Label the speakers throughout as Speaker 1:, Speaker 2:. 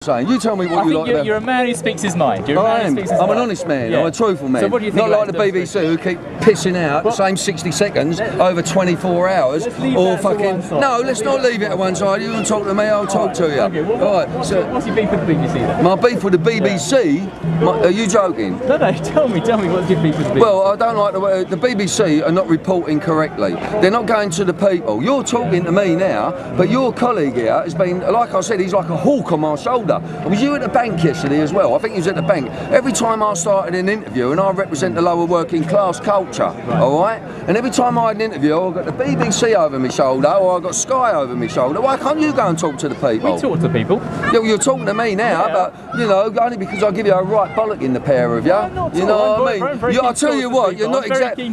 Speaker 1: Saying. You tell me what you like about.
Speaker 2: You're a man who speaks his mind. You're a man who speaks his mind.
Speaker 1: I'm an honest man.
Speaker 2: Yeah.
Speaker 1: I'm a truthful man.
Speaker 2: So what do you think
Speaker 1: Not like the BBC who keep pissing out the same 60 seconds over 24 hours or fucking. No, let's not leave it to one side. You can talk to me, I'll talk to you.
Speaker 2: Okay, well, what's your beef with the BBC then?
Speaker 1: My beef with the BBC? Yeah. Are you joking?
Speaker 2: No, tell me what's your beef with the BBC?
Speaker 1: Well, I don't like the way the BBC are not reporting correctly. They're not going to the people. You're talking to me now, but your colleague here has been, like I said, he's like a hawk on my shoulder. Was you at the bank yesterday as well? I think he was at the bank. Every time I started an interview, and I represent the lower working class culture, all right? And every time I had an interview, I got the BBC over my shoulder, or I got Sky over my shoulder. Why can't you go and talk to the people?
Speaker 2: We talk to people.
Speaker 1: Yeah, well, you're talking to me now, but you know, only because I give you a right bollock in the pair of you. You know what I mean? I'll tell you what, you're not exactly.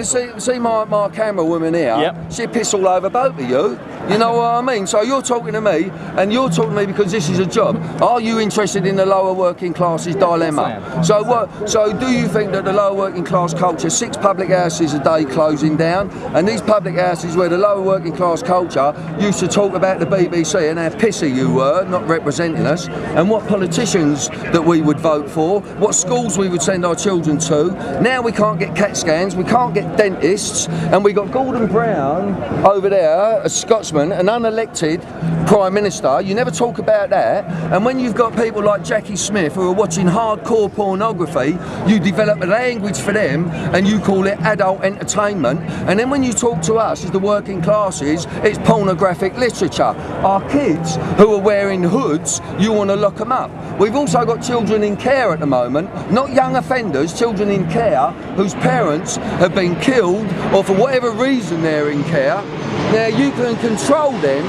Speaker 1: See my camera woman here.
Speaker 2: Yep.
Speaker 1: She piss all over both of you. You know what I mean? So you're talking to me, and you're talking to me because this is a job. Are you interested in the lower working classes dilemma? So what? So do you think that the lower working class culture, 6 public houses a day closing down, and these public houses where the lower working class culture used to talk about the BBC and how pissy you were, not representing us, and what politicians that we would vote for, what schools we would send our children to. Now we can't get CAT scans, we can't get dentists, and we got Gordon Brown over there, a Scotsman, an unelected Prime Minister. You never talk about that. And when you've got people like Jackie Smith who are watching hardcore pornography, you develop a language for them and you call it adult entertainment. And then when you talk to us as the working classes, it's pornographic literature. Our kids who are wearing hoods, you want to lock them up. We've also got children in care at the moment, not young offenders, children in care whose parents have been killed or for whatever reason they're in care. Now you can control them,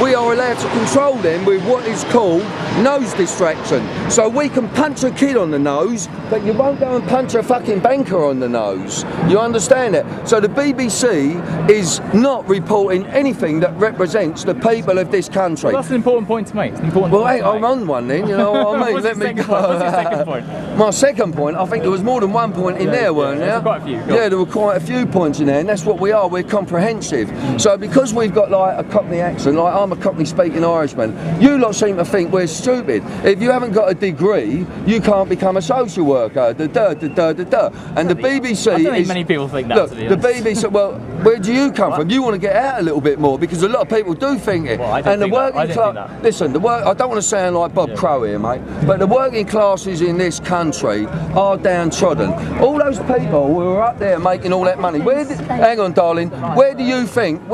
Speaker 1: we are allowed to control them with what is called nose distraction. So we can punch a kid on the nose, but you won't go and punch a fucking banker on the nose. You understand it? So the BBC is not reporting anything that represents the people of this country.
Speaker 2: Well, that's an important point to make.
Speaker 1: I'm on one then, you know what I mean?
Speaker 2: What's your second point?
Speaker 1: My second point, I think there was more than one point in there, weren't there?
Speaker 2: Quite a few.
Speaker 1: Yeah, there were quite a few points in there, and that's what we are, we're comprehensive. So because we've got like a Cockney accent, like I'm a Cockney speaking Irishman, you lot seem to think we're stupid. If you haven't got a degree, you can't become a social worker. And the BBC
Speaker 2: I don't think many people think that.
Speaker 1: Look, the BBC, well, where do you come from? You want to get out a little bit more, because a lot of people do think it.
Speaker 2: Well, I don't think that.
Speaker 1: Listen, I don't want to sound like Bob Crow here, mate, but the working classes in this country are downtrodden. All those people who are up there making all that money, hang on darling, where do you think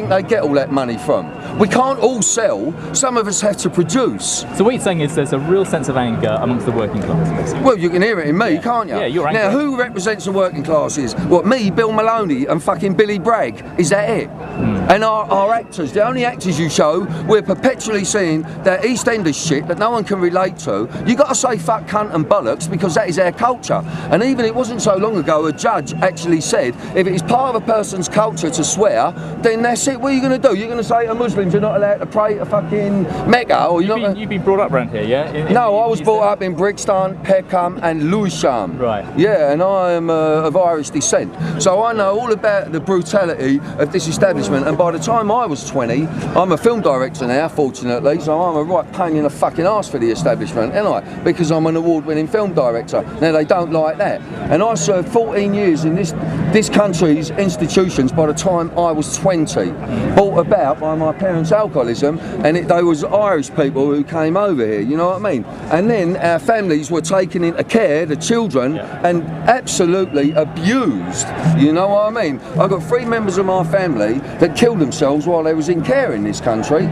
Speaker 1: they get all that money from? We can't all sell, some of us have to produce.
Speaker 2: So what you're saying is there's a real sense of anger amongst the working class, basically.
Speaker 1: Well, you can hear it in me, can't you?
Speaker 2: Yeah, you're angry.
Speaker 1: Now, who represents the working classes? What, me, Bill Maloney and fucking Billy Bragg? Is that it? And our actors, the only actors you show, we're perpetually seeing that EastEnders shit that no one can relate to. You got to say fuck, cunt and bollocks, because that is our culture. And even it wasn't so long ago, a judge actually said, if it is part of a person's culture to swear, then that's it. What are you going to do? You're going to say to Muslims you're not allowed to pray to fucking Mecca? Or
Speaker 2: you've been brought up around here, yeah?
Speaker 1: No, I was brought up in Brixton, Peckham and Lewisham.
Speaker 2: Right.
Speaker 1: Yeah, and I am of Irish descent. So I know all about the brutality of this establishment, and by the time I was 20, I'm a film director now, fortunately, so I'm a right pain in the fucking arse for the establishment, ain't I? Because I'm an award-winning film director. Now, they don't like that. And I served 14 years in this country's institutions by the time I was 20, brought about by my parents' alcoholism, and they was Irish people who came over here, you know what I mean? And then our families were taken into care, the children, and absolutely abused, you know what I mean? I've got 3 members of my family that killed themselves while they was in care in this country,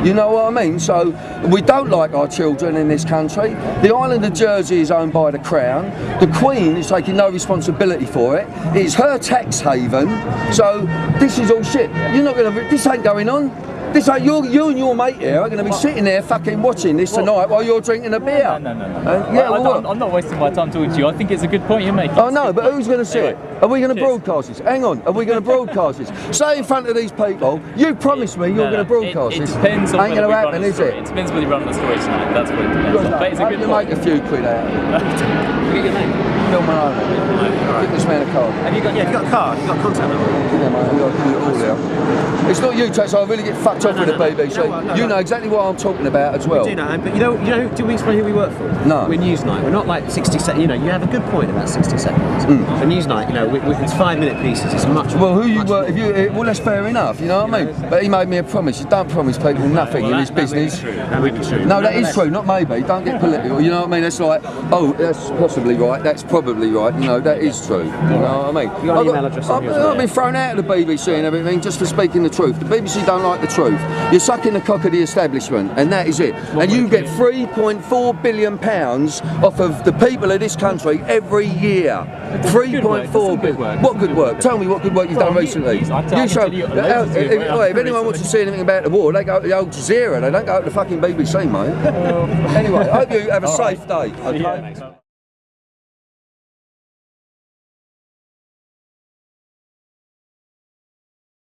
Speaker 1: you know what I mean? So we don't like our children in this country. The island of Jersey is owned by the Crown. The Queen is taking no responsibility for it. It's her tax haven, so this is all shit. You're not gonna, this ain't going on. This ain't, you and your mate here are going to be sitting there fucking watching this tonight while you're drinking a beer.
Speaker 2: No.
Speaker 1: I'm
Speaker 2: not wasting my time talking to you. I think it's a good point you're making.
Speaker 1: Oh no, but who's going to see it? Are we going to broadcast this? Hang on, are we going to broadcast this? Say in front of these people, you promise me you're going to broadcast this.
Speaker 2: It depends on
Speaker 1: ain't going to happen, is it?
Speaker 2: It depends whether you run the story tonight. That's what it depends on. But it's a good point.
Speaker 1: Make a few quid out.
Speaker 2: Get your name.
Speaker 1: Bill Maloney. Give this man a card.
Speaker 3: Have you got a card? Have you got a contact number?
Speaker 1: Yeah, mate, I've got to do it all now. It's not you, Tex, I really get fucked off with the BBC. You know exactly what I'm talking about as well.
Speaker 3: We do know, but you know, do we explain who we work for?
Speaker 1: No.
Speaker 3: We're Newsnight. We're not like 60 seconds. You know, you have a good point about 60 seconds. For Newsnight, you know, it's 5-minute pieces. It's much.
Speaker 1: Well, who you work? Well, that's fair enough. You know what I mean? But he made me a promise. You don't promise people nothing in this business.
Speaker 3: That may be true.
Speaker 1: No, that is true. Not maybe. Don't get political. You know what I mean? That's like, oh, that's possibly right. That's probably right. You know, that is true. You know what I mean?
Speaker 3: You got an email address on yours?
Speaker 1: I've been thrown out of the BBC and everything just for speaking the truth. The BBC don't like the truth. You're sucking the cock of the establishment, and that is it. And you get £3.4 billion off of the people of this country every year. 3.4 billion. What good work? Tell me what good work you've done recently. You show. If anyone wants to see anything about the war, they go to the Al Jazeera. They don't go to the fucking BBC, mate. Anyway, I hope you have a safe day. Okay?